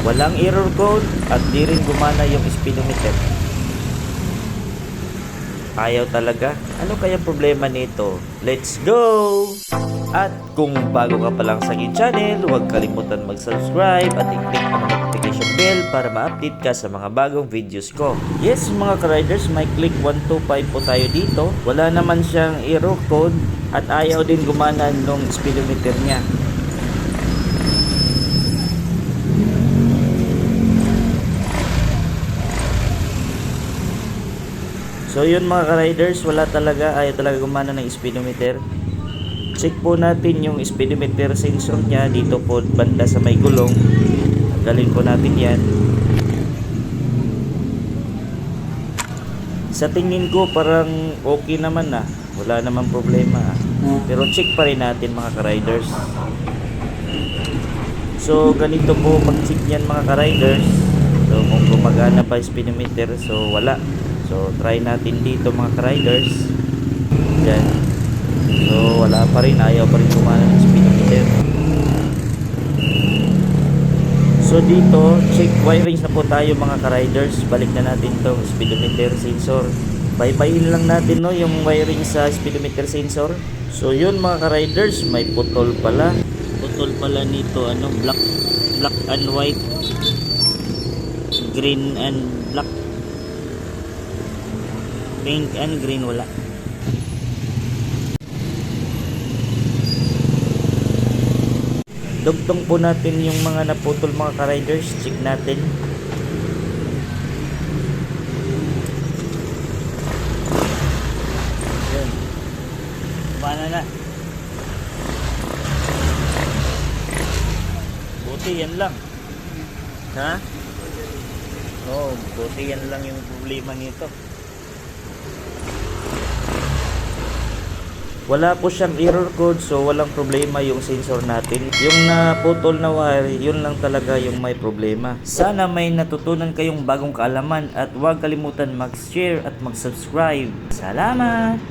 Walang error code at di rin gumana yung speedometer. Ayaw talaga. Ano kaya problema nito? Let's go! At kung bago ka pa lang sa aking channel, huwag kalimutan mag-subscribe at i-click ang notification bell para ma-update ka sa mga bagong videos ko. Yes mga ka-riders, may click 125 po tayo dito. Wala naman siyang error code at ayaw din gumana nung speedometer niya. So yun mga ka-riders, wala talaga, ayaw talaga gumana ng speedometer. Check po natin yung speedometer sensor niya dito po banda sa may gulong. Tanggalin po natin yan. Sa tingin ko parang okay naman na, wala namang problema. Pero check pa rin natin mga ka-riders. So ganito po pag-check yan mga ka-riders. So kung gumagana pa speedometer, so wala. So try natin dito mga ka-riders. Yan. So wala pa rin, ayaw pa rin gumana ng speedometer. So dito, check wirings na po tayo mga ka-riders. Balik na natin tong speedometer sensor. Baybayin lang natin no yung wiring sa speedometer sensor. So yun mga ka-riders, may putol pala. Putol pala nito, ano, black and white, green and black. Pink and green wala. Dugtong po natin yung mga naputol mga ka-riders. Check natin. Yan. Paano na? Buti yan lang. Ha? Oo, buti yan lang yung problema nito. Wala po siyang error code, so walang problema yung sensor natin. Yung naputol na wire, yun lang talaga yung may problema. Sana may natutunan kayong bagong kaalaman at huwag kalimutan mag-share at mag-subscribe. Salamat!